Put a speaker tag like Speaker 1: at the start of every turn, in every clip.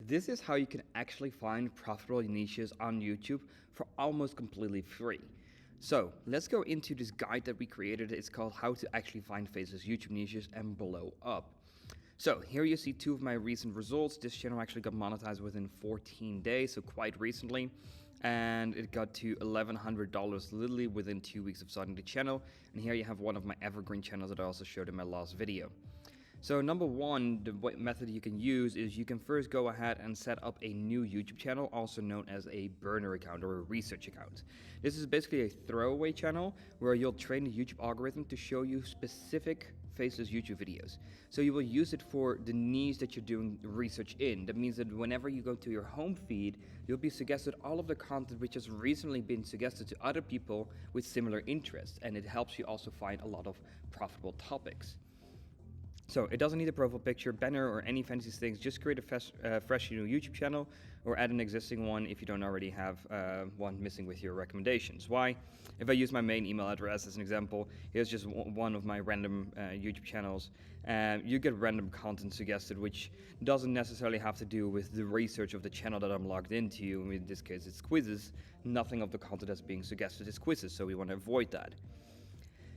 Speaker 1: this is how you can actually find profitable niches on YouTube for almost completely free. So let's go into this guide that we created. It's called How to Actually Find Faceless YouTube Niches and Blow Up. So here you see two of my recent results. This channel actually got monetized within 14 days, so quite recently. And it got to $1,100 literally within 2 weeks of starting the channel. And here you have one of my evergreen channels that I also showed in my last video. So number one, the method you can use is you can first go ahead and set up a new YouTube channel, also known as a burner account or a research account. This is basically a throwaway channel where you'll train the YouTube algorithm to show you specific faceless YouTube videos. So you will use it for the niche that you're doing research in. That means that whenever you go to your home feed, you'll be suggested all of the content which has recently been suggested to other people with similar interests, and it helps you also find a lot of profitable topics. So it doesn't need a profile picture, banner, or any fancy things. Just create a fresh new YouTube channel or add an existing one if you don't already have one missing with your recommendations. Why? If I use my main email address as an example, here's just one of my random YouTube channels. You get random content suggested, which doesn't necessarily have to do with the research of the channel that I'm logged into. In this case, it's quizzes. Nothing of the content that's being suggested is quizzes, so we want to avoid that.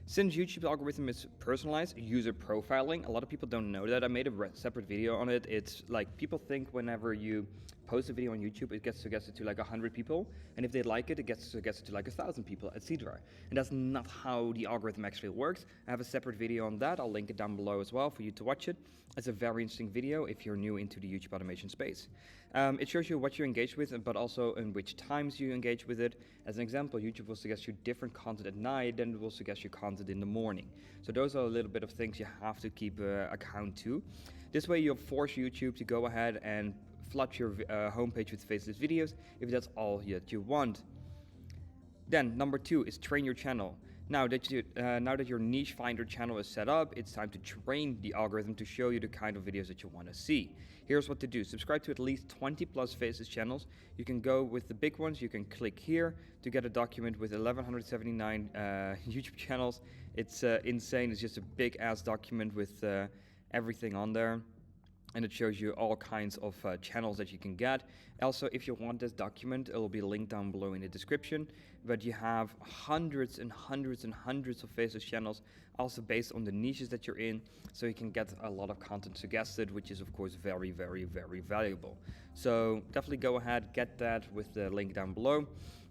Speaker 1: Since YouTube's algorithm is personalized, user profiling, a lot of people don't know that. I made a separate video on it. It's like people think whenever you post a video on YouTube, it gets suggested to like 100 people. And if they like it, it gets suggested to like 1,000 people, etc. And that's not how the algorithm actually works. I have a separate video on that. I'll link it down below as well for you to watch it. It's a very interesting video if you're new into the YouTube automation space. It shows you what you engage with, but also in which times you engage with it. As an example, YouTube will suggest you different content at night than it will suggest you content in the morning. So those are a little bit of things you have to keep account to. This way you'll force YouTube to go ahead and flood your homepage with faceless videos if that's all that you want. Then number two is train your channel. Now that your niche finder channel is set up, it's time to train the algorithm to show you the kind of videos that you want to see. Here's what to do. Subscribe to at least 20 plus faceless channels. You can go with the big ones. You can click here to get a document with 1,179 YouTube channels. It's insane. It's just a big ass document with everything on there. And it shows you all kinds of channels that you can get. Also, if you want this document, it will be linked down below in the description. But you have hundreds and hundreds and hundreds of faceless channels, also based on the niches that you're in. So you can get a lot of content suggested, which is of course very, very, very valuable. So definitely go ahead, get that with the link down below.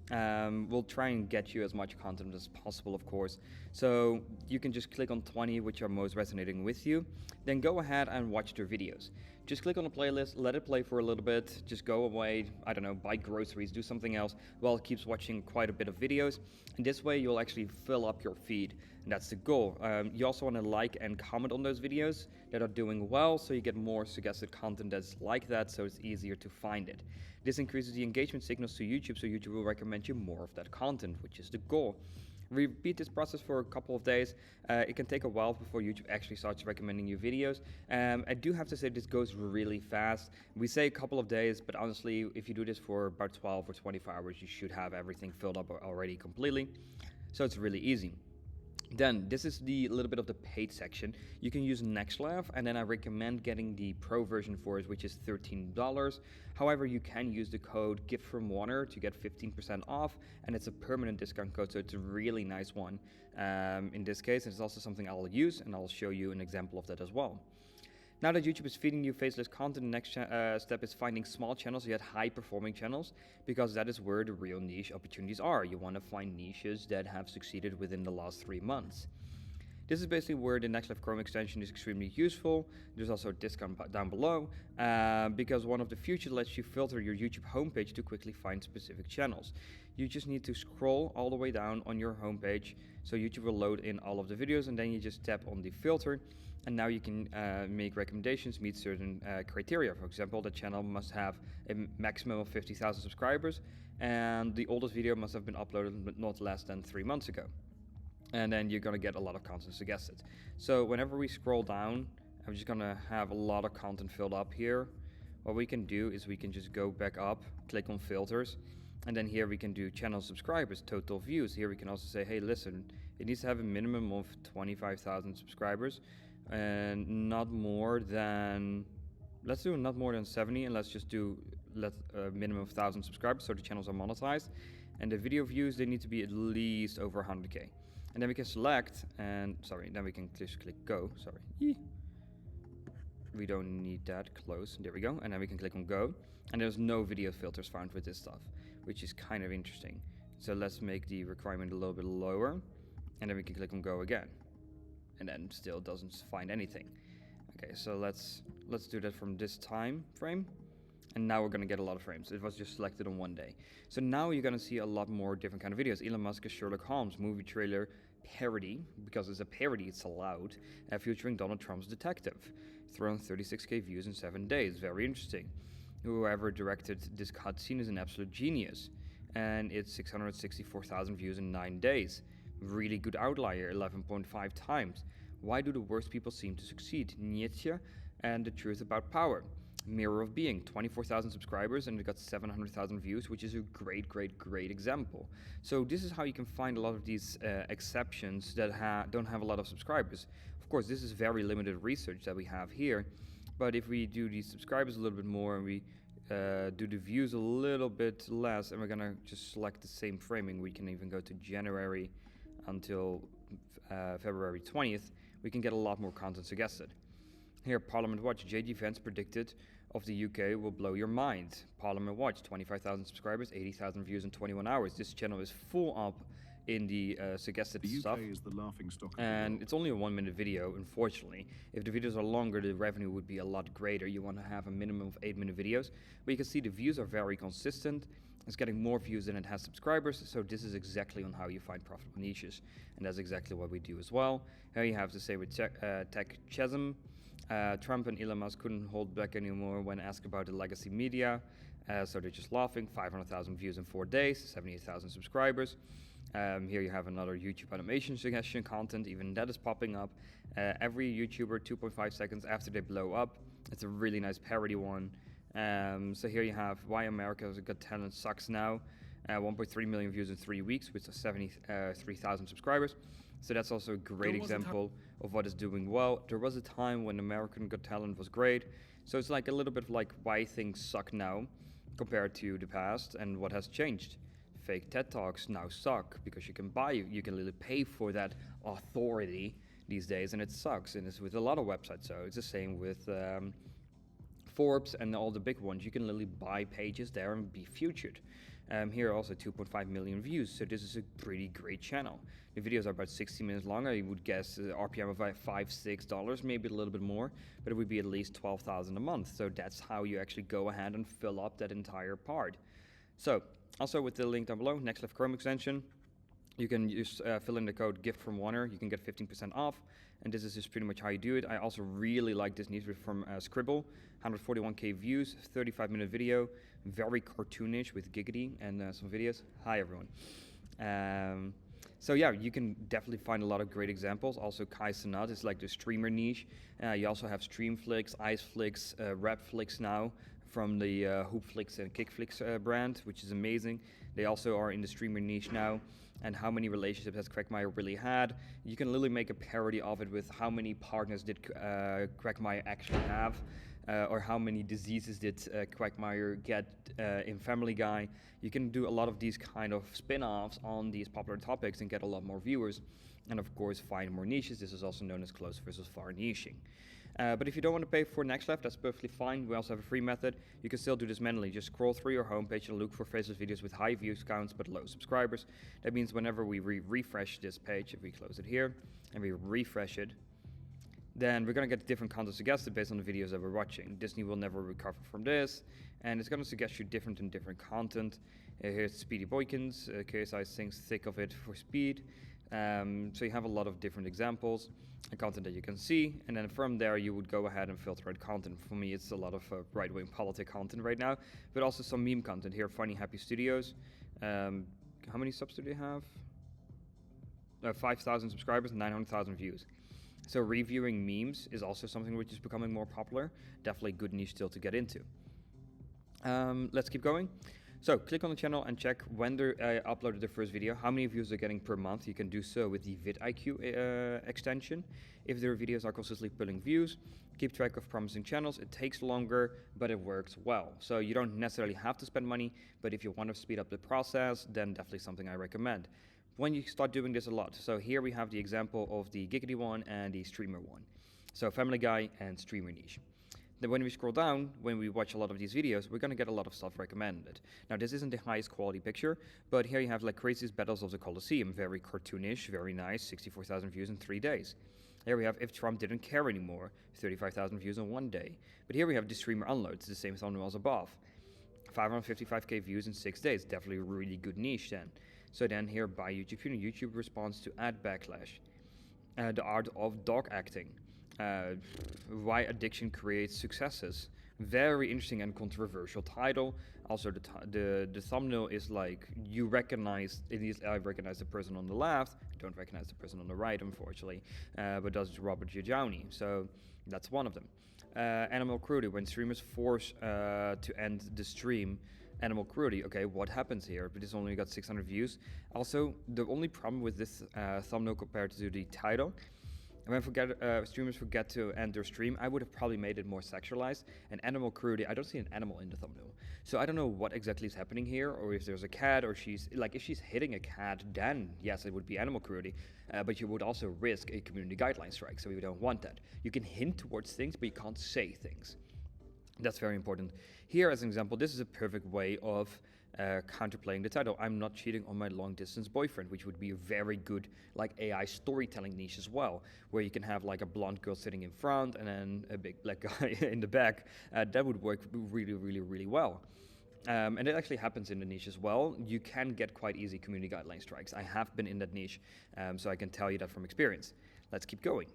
Speaker 1: We'll try and get you as much content as possible, of course. So you can just click on 20 which are most resonating with you. Then go ahead and watch their videos. Just click on the playlist, let it play for a little bit, just go away, I don't know, buy groceries, do something else while it keeps watching quite a bit of videos. And this way you'll actually fill up your feed, and that's the goal. You also want to like and comment on those videos that are doing well, so you get more suggested content that's like that, so it's easier to find it. This increases the engagement signals to YouTube, so YouTube will recommend you more of that content, which is the goal. Repeat this process for a couple of days. It can take a while before YouTube actually starts recommending you videos. I do have to say this goes really fast. We say a couple of days, but honestly, if you do this for about 12 or 24 hours, you should have everything filled up already completely. So it's really easy. Then this is the little bit of the paid section. You can use Nextlav, and then I recommend getting the pro version for it, which is $13. However, you can use the code GiftFromWarner to get 15% off, and it's a permanent discount code, so it's a really nice one in this case. It's also something I'll use, and I'll show you an example of that as well. Now that YouTube is feeding you faceless content, the next step is finding small channels, yet high-performing channels, because that is where the real niche opportunities are. You want to find niches that have succeeded within the last 3 months. This is basically where the Nextlav Chrome extension is extremely useful. There's also a discount down below, because one of the features lets you filter your YouTube homepage to quickly find specific channels. You just need to scroll all the way down on your homepage, so YouTube will load in all of the videos, and then you just tap on the filter. And now you can make recommendations, meet certain criteria. For example, the channel must have a maximum of 50,000 subscribers, and the oldest video must have been uploaded but not less than 3 months ago. And then you're gonna get a lot of content suggested. So whenever we scroll down, I'm just gonna have a lot of content filled up here. What we can do is we can just go back up, click on filters, and then here we can do channel subscribers, total views. Here we can also say, hey, listen, it needs to have a minimum of 25,000 subscribers and not more than let's do not more than 70, and let's just do minimum of 1,000 subscribers so the channels are monetized. And the video views, they need to be at least over 100k. And then we can select, and then we can just click go. We don't need that, close, there we go. And then we can click on go. And there's no video filters found with this stuff, which is kind of interesting. So let's make the requirement a little bit lower, and then we can click on go again. And then still doesn't find anything. Okay, so let's do that from this time frame. And now we're gonna get a lot of frames. It was just selected on one day. So now you're gonna see a lot more different kind of videos. Elon Musk is Sherlock Holmes, movie trailer, parody, because it's a parody, it's allowed, featuring Donald Trump's detective. Thrown 36k views in 7 days, very interesting. Whoever directed this cutscene is an absolute genius. And it's 664,000 views in 9 days. Really good outlier, 11.5 times. Why do the worst people seem to succeed? Nietzsche and the truth about power. Mirror of Being, 24,000 subscribers, and it got 700,000 views, which is a great example. So this is how you can find a lot of these exceptions that don't have a lot of subscribers. Of course, this is very limited research that we have here, but if we do these subscribers a little bit more and we do the views a little bit less, and we're gonna just select the same framing, we can even go to January until February 20th, we can get a lot more content suggested. Here, Parliament Watch, JD Vance predicted of the UK will blow your mind. Parliament Watch, 25,000 subscribers, 80,000 views in 21 hours. This channel is full up in the suggested stuff.
Speaker 2: The UK is the laughing stock.
Speaker 1: And it's only a 1 minute video, unfortunately. If the videos are longer, the revenue would be a lot greater. You want to have a minimum of 8-minute videos. But you can see the views are very consistent. It's getting more views than it has subscribers, so this is exactly on how you find profitable niches. And that's exactly what we do as well. Here you have to say with Tech Chasm. Trump and Elon Musk couldn't hold back anymore when asked about the legacy media, so they're just laughing. 500,000 views in 4 days, 78,000 subscribers. Here you have another YouTube animation suggestion content, even that is popping up. Every YouTuber 2.5 seconds after they blow up. It's a really nice parody one. So here you have Why America's Got Talent Sucks Now. 1.3 million views in 3 weeks with 73,000 subscribers. So that's also a great example of what is doing well. There was a time when American Got Talent was great. So it's like a little bit like why things suck now compared to the past and what has changed. Fake TED Talks now suck because you can literally pay for that authority these days, and it sucks. And it's with a lot of websites. So it's the same with Forbes and all the big ones. You can literally buy pages there and be featured. Here also 2.5 million views, so this is a pretty great channel. The videos are about 60 minutes long. I would guess RPM of $5, $6, maybe a little bit more, but it would be at least 12,000 a month. So that's how you actually go ahead and fill up that entire part. So also with the link down below, Next Left Chrome extension, you can just fill in the code gift from Warner. You can get 15% off, and this is just pretty much how you do it. I also really like this news from Scribble, 141k views, 35-minute video, very cartoonish with Giggity and some videos. Hi everyone. So yeah, you can definitely find a lot of great examples. Also Kai Cenat is like the streamer niche. You also have Streamflix, Iceflix, Rapflix now from the Hoopflix and Kickflix brand, which is amazing. They also are in the streamer niche now. And how many relationships has Quagmire really had? You can literally make a parody of it with how many partners did Quagmire actually have, or how many diseases did Quagmire get in Family Guy. You can do a lot of these kind of spin-offs on these popular topics and get a lot more viewers. And of course, find more niches. This is also known as close versus far niching. But if you don't want to pay for Next Left, that's perfectly fine. We also have a free method. You can still do this manually. Just scroll through your homepage and look for Faceless videos with high views counts but low subscribers. That means whenever we refresh this page, if we close it here and we refresh it, then we're going to get different content suggested based on the videos that we're watching. Disney will never recover from this, and it's going to suggest you different and different content. Here's Speedy Boykins, KSI sings Thick of It for Speed. So you have a lot of different examples and content that you can see, and then from there you would go ahead and filter out content. For me, it's a lot of right-wing politic content right now, but also some meme content. Here, Funny Happy Studios. How many subs do they have? 5,000 subscribers, 900,000 views. So reviewing memes is also something which is becoming more popular. Definitely good niche still to get into. Let's keep going. So click on the channel and check when they uploaded the first video, how many views they're getting per month. You can do so with the vidIQ extension. If their videos are consistently pulling views, keep track of promising channels. It takes longer, but it works well. So you don't necessarily have to spend money, but if you want to speed up the process, then definitely something I recommend. When you start doing this a lot. So here we have the example of the giggity one and the streamer one. So Family Guy and streamer niche. Then when we scroll down, when we watch a lot of these videos, we're going to get a lot of stuff recommended. Now, this isn't the highest quality picture, but here you have like Craziest Battles of the Colosseum. Very cartoonish, very nice, 64,000 views in 3 days. Here we have If Trump Didn't Care Anymore, 35,000 views in 1 day. But here we have The Streamer Unloads, the same thumbnail as above. 555k views in 6 days, definitely a really good niche then. So then here by YouTube, YouTube responds to ad backlash. The art of dog acting. Why addiction creates successes. Very interesting and controversial title. Also, the thumbnail is like you recognize. I recognize the person on the left. I don't recognize the person on the right, unfortunately. But that's Robert Giugiani. So that's one of them. Animal cruelty. When streamers force to end the stream. Animal cruelty. Okay, what happens here? But this only got 600 views. Also, the only problem with this thumbnail compared to the title. And when streamers forget to end their stream, I would have probably made it more sexualized. And animal cruelty, I don't see an animal in the thumbnail. So I don't know what exactly is happening here, or if there's a cat, or if she's hitting a cat, then yes, it would be animal cruelty. But you would also risk a community guideline strike, so we don't want that. You can hint towards things, but you can't say things. That's very important. Here, as an example, this is a perfect way of counterplaying the title. I'm not cheating on my long-distance boyfriend, which would be a very good like AI storytelling niche as well, where you can have like a blonde girl sitting in front and then a big black guy in the back. That would work really, really, really well. And it actually happens in the niche as well. You can get quite easy community guideline strikes. I have been in that niche, so I can tell you that from experience. Let's keep going.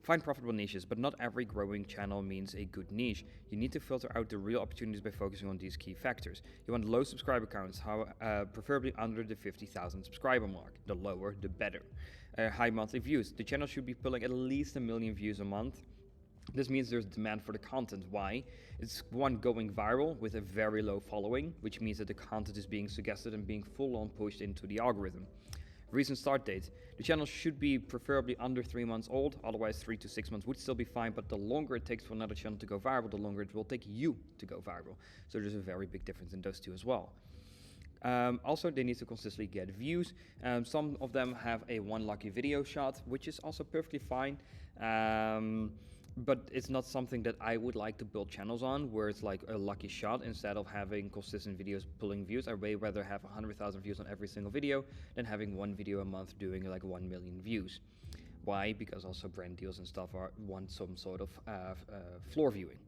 Speaker 1: Find profitable niches, but not every growing channel means a good niche. You need to filter out the real opportunities by focusing on these key factors. You want low subscriber counts, preferably under the 50,000 subscriber mark. The lower, the better. High monthly views. The channel should be pulling at least 1 million views a month. This means there's demand for the content. Why? It's one, going viral with a very low following, which means that the content is being suggested and being full-on pushed into the algorithm. Recent start date. The channel should be preferably under 3 months old, otherwise 3 to 6 months would still be fine, but the longer it takes for another channel to go viral, the longer it will take you to go viral. So there's a very big difference in those two as well. Also, they need to consistently get views. Some of them have a one lucky video shot, which is also perfectly fine. But it's not something that I would like to build channels on, where it's like a lucky shot instead of having consistent videos pulling views. I'd way rather have 100,000 views on every single video than having one video a month doing like 1 million views. Why? Because also brand deals and stuff want some sort of floor viewing,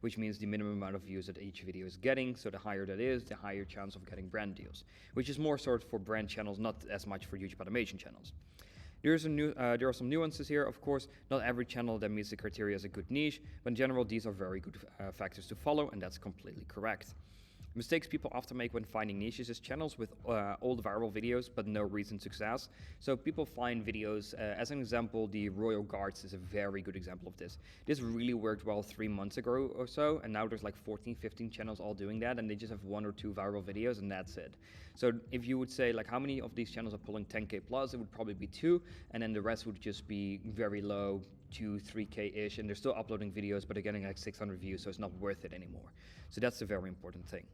Speaker 1: which means the minimum amount of views that each video is getting. So the higher that is, the higher chance of getting brand deals, which is more sort of for brand channels, not as much for YouTube automation channels. There are some nuances here. Of course, not every channel that meets the criteria is a good niche, but in general, these are very good factors to follow, and that's completely correct. Mistakes people often make when finding niches is channels with old viral videos but no recent success. So people find videos, as an example, the Royal Guards is a very good example of this. This really worked well 3 months ago or so, and now there's like 14, 15 channels all doing that, and they just have 1 or 2 viral videos, and that's it. So if you would say like how many of these channels are pulling 10k plus, it would probably be 2, and then the rest would just be very low, 2, 3k-ish, and they're still uploading videos, but they're getting like 600 views, so it's not worth it anymore. So that's a very important thing.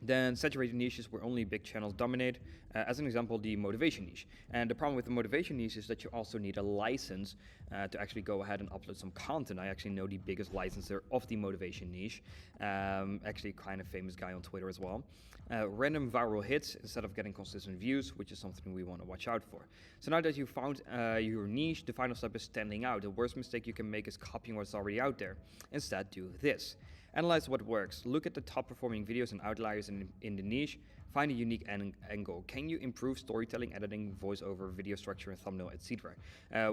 Speaker 1: Then saturated niches where only big channels dominate. As an example, the motivation niche. And the problem with the motivation niche is that you also need a license to actually go ahead and upload some content. I actually know the biggest licenser of the motivation niche. Actually kind of famous guy on Twitter as well. Random viral hits instead of getting consistent views, which is something we want to watch out for. So now that you found your niche, the final step is standing out. The worst mistake you can make is copying what's already out there. Instead, do this. Analyze what works. Look at the top performing videos and outliers in the niche. Find a unique angle. Can you improve storytelling, editing, voiceover, video structure, and thumbnail, etc.?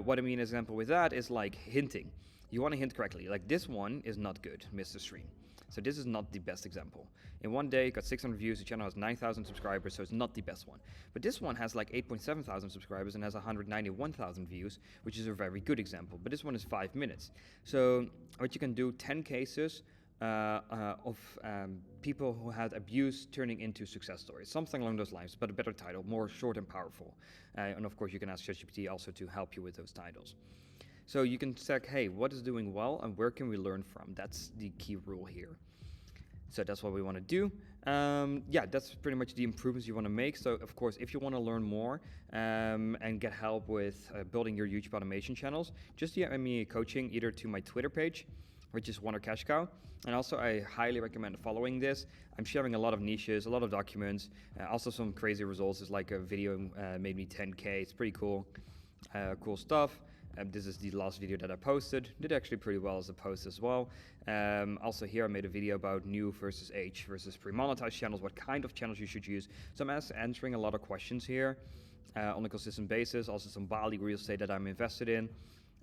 Speaker 1: What I mean, example with that is like hinting. You want to hint correctly. Like this one is not good, Mr. Stream. So this is not the best example. In 1 day, it got 600 views. The channel has 9,000 subscribers, so it's not the best one. But this one has like 8.7 thousand subscribers and has 191,000 views, which is a very good example. But this one is 5 minutes. So what you can do, 10 cases, of people who had abuse turning into success stories, something along those lines, but a better title, more short and powerful. And of course, you can ask ChatGPT also to help you with those titles. So you can check, hey, what is doing well and where can we learn from? That's the key rule here. So that's what we want to do. Yeah, that's pretty much the improvements you want to make. So of course, if you want to learn more and get help with building your YouTube automation channels, just DM me a coaching either to my Twitter page, which is Wonder Cash Cow. And also I highly recommend following this. I'm sharing a lot of niches, a lot of documents, also some crazy results. It's like a video made me 10K. It's pretty cool, cool stuff. This is the last video that I posted. Did actually pretty well as a post as well. Also here I made a video about new versus age versus pre-monetized channels, what kind of channels you should use. So I'm answering a lot of questions here on a consistent basis. Also some Bali real estate that I'm invested in.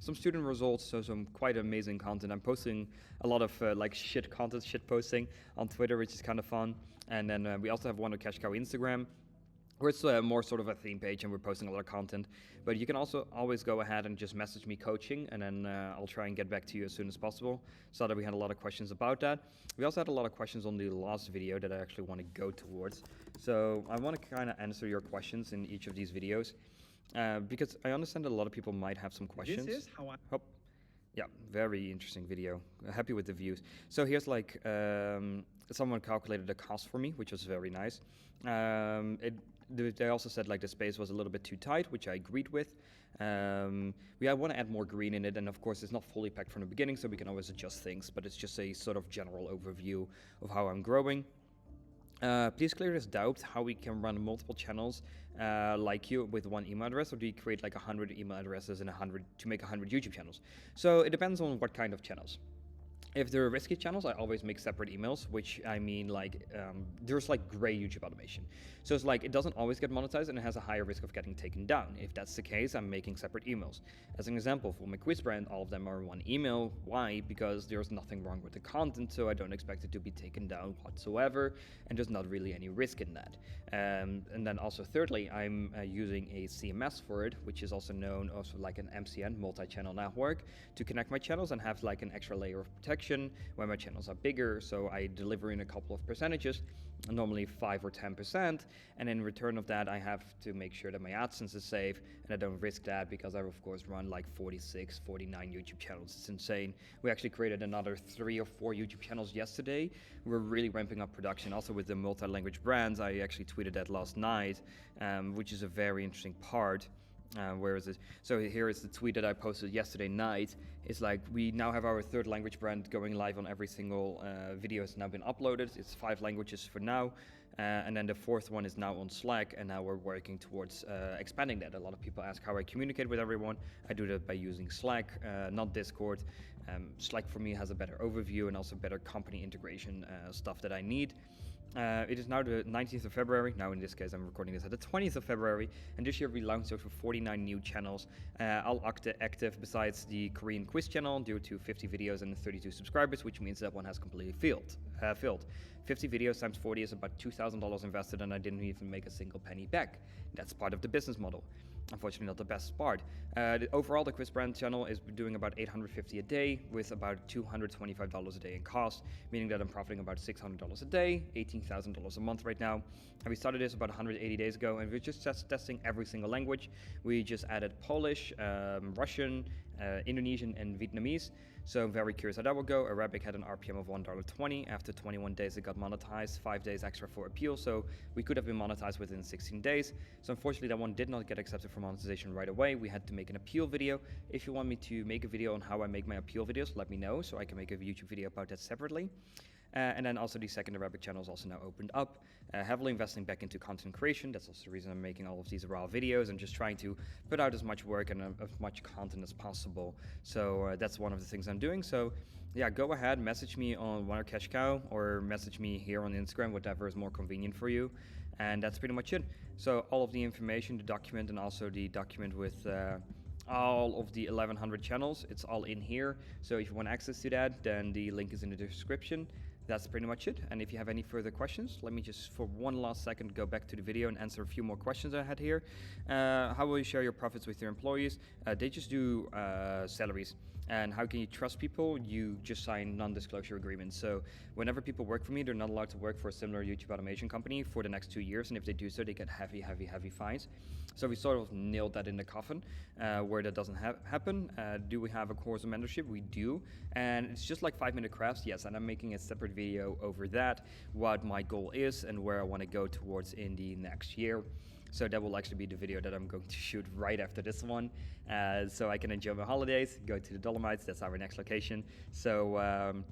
Speaker 1: Some student results, so some quite amazing content. I'm posting a lot of like shit content, shit posting on Twitter, which is kind of fun. And then we also have Wonder Cash Cow Instagram, where it's more sort of a theme page and we're posting a lot of content. But you can also always go ahead and just message me coaching, and then I'll try and get back to you as soon as possible. So that we had a lot of questions about that. We also had a lot of questions on the last video that I actually want to go towards. So I want to kind of answer your questions in each of these videos because I understand that a lot of people might have some questions.
Speaker 2: This is how I...
Speaker 1: Oh. Yeah, very interesting video. Happy with the views. So here's like someone calculated the cost for me, which was very nice. They also said like the space was a little bit too tight, which I agreed with. I want to add more green in it, and of course it's not fully packed from the beginning, so we can always adjust things, but it's just a sort of general overview of how I'm growing. Please clear this doubt how we can run multiple channels like you with one email address, or do you create like 100 email addresses and 100 to make 100 YouTube channels? So it depends on what kind of channels. If they're risky channels, I always make separate emails, which I mean like there's like gray YouTube automation. So it's like it doesn't always get monetized and it has a higher risk of getting taken down. If that's the case, I'm making separate emails. As an example, for my quiz brand, all of them are one email. Why? Because there's nothing wrong with the content, so I don't expect it to be taken down whatsoever, and there's not really any risk in that. And then also thirdly, I'm using a CMS for it, which is also known also like an MCN, multi-channel network, to connect my channels and have like an extra layer of protection when my channels are bigger. So I deliver in a couple of percentages, normally 5 or 10%, and in return of that I have to make sure that my AdSense is safe and I don't risk that, because I of course run like 46, 49 YouTube channels. It's insane. We actually created another 3 or 4 YouTube channels yesterday. We're really ramping up production also with the multi-language brands. I actually tweeted that last night, which is a very interesting part. Where is it? So here is the tweet that I posted yesterday night. It's like we now have our 3rd language brand going live on every single video has now been uploaded. It's 5 languages for now. And then the 4th one is now on Slack, and now we're working towards expanding that. A lot of people ask how I communicate with everyone. I do that by using Slack, not Discord. Slack for me has a better overview and also better company integration stuff that I need. It is now the 19th of February. Now in this case I'm recording this at the 20th of February, and this year we launched over 49 new channels, all active besides the Korean quiz channel due to 50 videos and 32 subscribers, which means that one has completely filled. 50 videos times 40 is about $2,000 invested, and I didn't even make a single penny back. That's part of the business model. Unfortunately not the best part. Overall the quiz brand channel is doing about $850 a day with about $225 a day in cost, meaning that I'm profiting about $600 a day, $18,000 a month right now. And we started this about 180 days ago, and we're just testing every single language. We just added Polish, Russian, Indonesian and Vietnamese. So I'm very curious how that will go. Arabic had an RPM of $1.20. After 21 days it got monetized, 5 days extra for appeal, so we could have been monetized within 16 days. So unfortunately that one did not get accepted for monetization right away. We had to make an appeal video. If you want me to make a video on how I make my appeal videos, let me know so I can make a YouTube video about that separately. And then also the 2nd Arabic channel is also now opened up, heavily investing back into content creation. That's also the reason I'm making all of these raw videos and just trying to put out as much work and as much content as possible. So that's one of the things I'm doing. So yeah, go ahead, message me on Wonder Cash Cow or message me here on Instagram, whatever is more convenient for you. And that's pretty much it. So all of the information, the document, and also the document with all of the 1100 channels, it's all in here. So if you want access to that, then the link is in the description. That's pretty much it. And if you have any further questions, let me just for one last second go back to the video and answer a few more questions I had here. How will you share your profits with your employees? They just do salaries. And how can you trust people? You just sign non-disclosure agreements. So whenever people work for me, they're not allowed to work for a similar YouTube automation company for the next 2 years. And if they do so, they get heavy, heavy, heavy fines. So we sort of nailed that in the coffin, where that doesn't happen. Do we have a course of mentorship? We do. And it's just like 5-minute crafts, yes. And I'm making a separate video over that, what my goal is and where I want to go towards in the next year. So that will actually be the video that I'm going to shoot right after this one, so I can enjoy my holidays, go to the Dolomites. That's our next location. So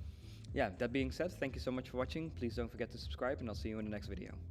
Speaker 1: yeah, that being said, thank you so much for watching. Please don't forget to subscribe, and I'll see you in the next video.